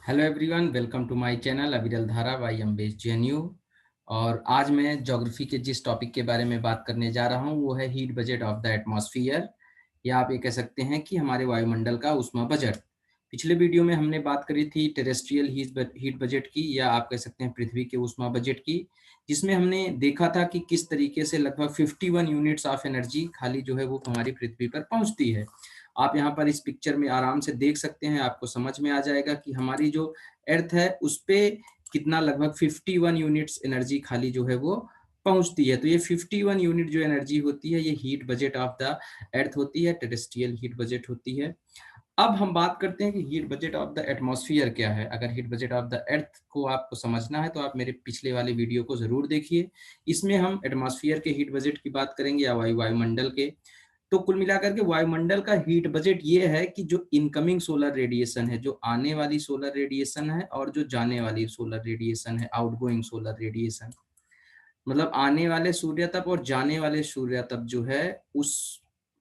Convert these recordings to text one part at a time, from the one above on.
Hello everyone, welcome to my channel Aviral Dhara by MBS JNU. और आज मैं ज्योग्राफी के जिस टॉपिक के बारे में बात करने जा रहा हूं वो है heat budget of the atmosphere, या आप ये कह सकते हैं कि हमारे वायुमंडल का ऊष्मा बजट। पिछले वीडियो में हमने बात करी थी टेरेस्ट्रियल हीट बजट की, या आप कह सकते हैं पृथ्वी के ऊष्मा बजट की, जिसमें हमने देखा था कि किस तरीके से लगभग 51 यूनिट्स ऑफ एनर्जी खाली जो है वो हमारी पृथ्वी पर पहुंचती है। आप यहाँ पर इस पिक्चर में आराम से देख सकते हैं, आपको समझ में आ जाएगा कि हमारी जो अर्थ है उस पे कितना लगभग 51 यूनिट्स एनर्जी खाली जो है वो पहुंचती है। तो ये 51 यूनिट जो एनर्जी होती है ये heat budget of the earth होती है, टेरेस्ट्रियल हीट बजट होती है। अब हम बात करते हैं कि heat budget of the atmosphere क्या है। अगर heat budget of the earth को आपको समझना है तो आप मेरे पिछले वाले वीडियो को जरूर देखिए। इसमें हम एटमॉस्फेयर के हीट बजट की बात करेंगे या वायुमंडल के। तो कुल मिलाकर के वायुमंडल का हीट बजट ये है कि जो इनकमिंग सोलर रेडिएशन है, जो आने वाली सोलर रेडिएशन है, और जो जाने वाली सोलर रेडिएशन है, आउटगोइंग सोलर रेडिएशन, मतलब आने वाले सूर्य तप और जाने वाले सूर्य तप जो है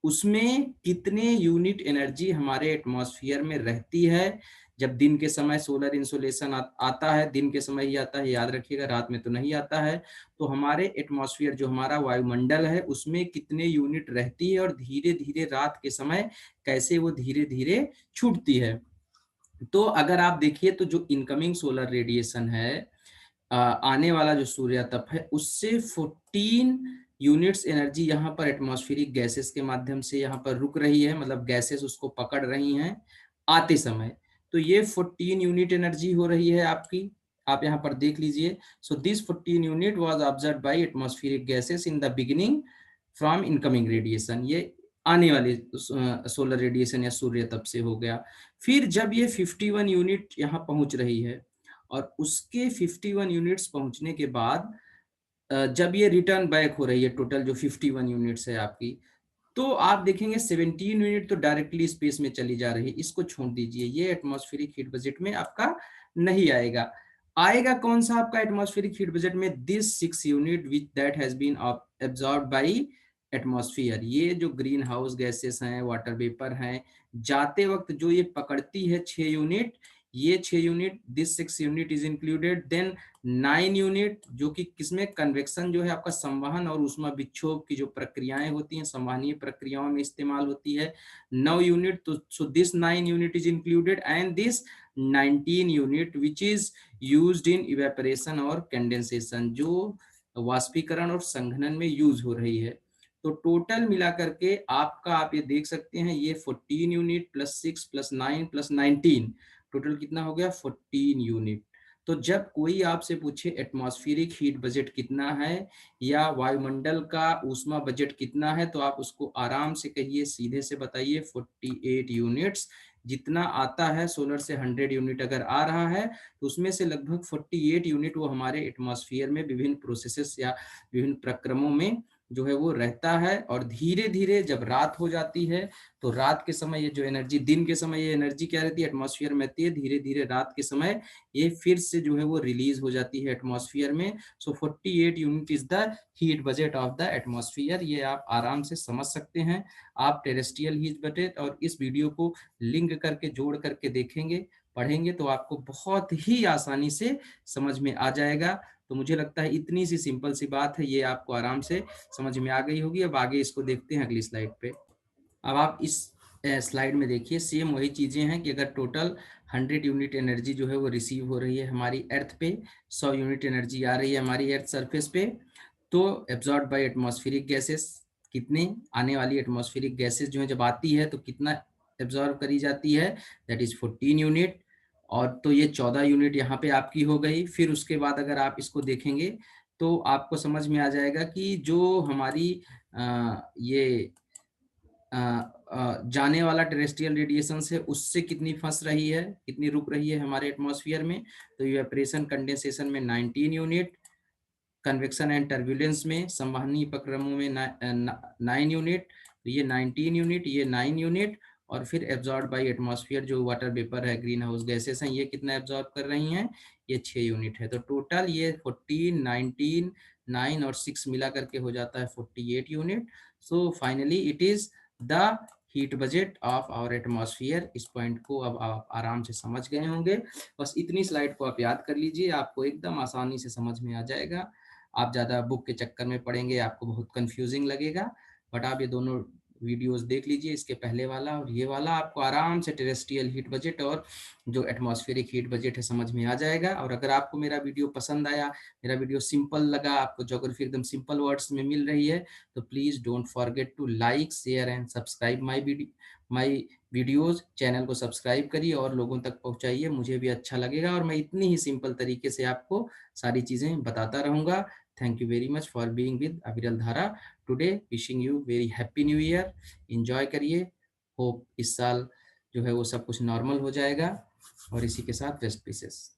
उसमें कितने यूनिट एनर्जी हमारे एटमॉस्फेयर में रहती है। जब दिन के समय सोलर इंसोलेशन आता है, दिन के समय ही आता है, याद रखिएगा, रात में तो नहीं आता है। तो हमारे एटमॉस्फेयर जो हमारा वायुमंडल है उसमें कितने यूनिट रहती है, और धीरे धीरे रात के समय कैसे वो धीरे धीरे छूटती है। तो अगर आप देखिए तो जो इनकमिंग सोलर रेडिएशन है, आने वाला जो सूर्य तप है, उससे 14 यूनिट्स एनर्जी यहाँ पर एटमॉस्फेरिक गैसेस के माध्यम से यहाँ पर रुक रही है, मतलब गैसेस उसको पकड़ रही हैं आते समय। तो ये 14 यूनिट एनर्जी हो रही है आपकी, आप यहाँ पर देख लीजिए। So this 14 unit was observed bye atmospheric gases in the beginning from incoming radiation. ये आने वाले सोलर रेडिएशन या सूर्य तप से हो गया। फिर जब ये 51 यूनिट यहाँ पहुंच रही है, और उसके 51 यूनिट्स पहुंचने के बाद जब ये रिटर्न बैक हो रही है, टोटल जो 51 यूनिट्स है आपकी, तो आप देखेंगे 17 यूनिट तो डायरेक्टली स्पेस में चली जा रही है। इसको छोड़ दीजिए, ये एटमॉस्फेरिक हीट बजट में आपका नहीं आएगा। आएगा कौन सा आपका एटमॉस्फेरिक हीट बजट में? This 6 unit which that has been absorbed by atmosphere. ये जो ग्रीन हाउस गैसेस हैं, वाटर वेपर हैं, जाते वक्त जो ये पकड़ती है 6 यूनिट, ये 6 unit, this 6 unit is included. Then 9 unit जो कि किसमें, कन्वेक्शन जो है आपका संवहन और ऊष्मा विक्षोभ की जो प्रक्रियाएं होती हैं, संवहनीय प्रक्रियाओं में इस्तेमाल होती है, 9 यूनिट। तो so this 9 unit is included, and this 19 unit which is used in evaporation और कंडेंसेशन, जो वाष्पीकरण और संघनन में यूज हो रही है। तो टोटल मिलाकर के आपका, आप ये देख सकते हैं, ये 14 unit plus 6 plus 9 plus 19, total कितना हो गया? 14 यूनिट। तो जब कोई आपसे पूछे एटमॉस्फेरिक हीट बजट कितना है या वायुमंडल का ऊष्मा बजट कितना है, तो आप उसको आराम से कहिए, सीधे से बताइए 48 यूनिट्स। जितना आता है सोलर से 100 यूनिट अगर आ रहा है, तो उसमें से लगभग 48 यूनिट वो हमारे एटमॉस्फेयर में विभिन्न प्रोसेसेस या विभिन्न प्रक्रमों में जो है वो रहता है। और धीरे धीरे जब रात हो जाती है, तो रात के समय ये जो एनर्जी, दिन के समय ये एनर्जी क्या रहती है, एटमॉस्फेयर में रहती है, धीरे धीरे रात के समय ये फिर से जो है वो रिलीज हो जाती है एटमॉस्फेयर में। सो 48 unit is the heat budget of the atmosphere. ये आप आराम से समझ सकते हैं। आप टेरेस्ट्रियल हीट बजट और इस वीडियो को लिंक करके जोड़ करके देखेंगे, पढ़ेंगे, तो आपको बहुत ही आसानी से समझ में आ जाएगा। तो मुझे लगता है इतनी सी सिंपल सी बात है, ये आपको आराम से समझ में आ गई होगी। अब आगे इसको देखते हैं अगली स्लाइड पे। अब आप इस स्लाइड में देखिए, सेम वही चीजें हैं कि अगर टोटल 100 यूनिट एनर्जी जो है वो रिसीव हो रही है हमारी अर्थ पे, 100 यूनिट एनर्जी आ रही है हमारी अर्थ सरफेस पे, तो एब्जॉर्ब बाय एटमॉस्फेरिक गैसेस कितने, आने वाली एटमॉस्फेरिक गैसेस जो है जब आती है तो कितना एब्जॉर्ब करी जाती है, दैट इज 14 यूनिट। और तो ये 14 यूनिट यहाँ पे आपकी हो गई। फिर उसके बाद अगर आप इसको देखेंगे तो आपको समझ में आ जाएगा कि जो हमारी ये जाने वाला टेरेस्ट्रियल रेडिएशन है उससे कितनी फंस रही है, कितनी रुक रही है हमारे एटमॉस्फेयर में। तो इवेपोरेशन कंडेंसेशन में 19 यूनिट, कन्वेक्शन एंड टर्बुलेंस में, संवहनीय प्रक्रमों में 9 यूनिट। तो ये 19 यूनिट, ये 9 यूनिट, और फिर एब्जॉर्ब बाय एटमॉस्फेयर जो वाटर वेपर है, ग्रीन हाउस गैसेस हैं, ये कितना एब्जॉर्ब कर रही हैं, ये 6 यूनिट है। तो टोटल ये 14, 19, 9 और 6 मिला करके हो जाता है 48 unit. So finally it is the heat budget of our atmosphere. इस पॉइंट को अब आप आराम से समझ गए होंगे। बस इतनी स्लाइड को आप याद कर लीजिए, आपको एकदम आसानी से समझ में आ जाएगा। आप ज़्यादा बुक के चक्कर में पड़ेंगे, आपको बहुत कंफ्यूजिंग लगेगा, बट आप ये दोनों वीडियोस देख लीजिए, इसके पहले वाला और ये वाला, आपको आराम से टेरेस्ट्रियल हीट बजट और जो एटमॉस्फेरिक हीट बजट है समझ में आ जाएगा। और अगर आपको मेरा वीडियो पसंद आया, मेरा वीडियो सिंपल लगा, आपको ज्योग्राफी एकदम सिंपल वर्ड्स में मिल रही है, तो please don't forget to like, share and subscribe my videos. Channel को सब्सक्राइब करिए और लोगों तक पहुँचाइए, मुझे भी अच्छा लगेगा और मैं इतनी ही सिंपल तरीके से आपको सारी चीज़ें बताता रहूँगा। Thank you very much for being with अविरल धारा today. Wishing you very happy new year. Enjoy करिए। होप इस साल जो है वो सब कुछ नॉर्मल हो जाएगा। और इसी के साथ बेस्ट विशेस।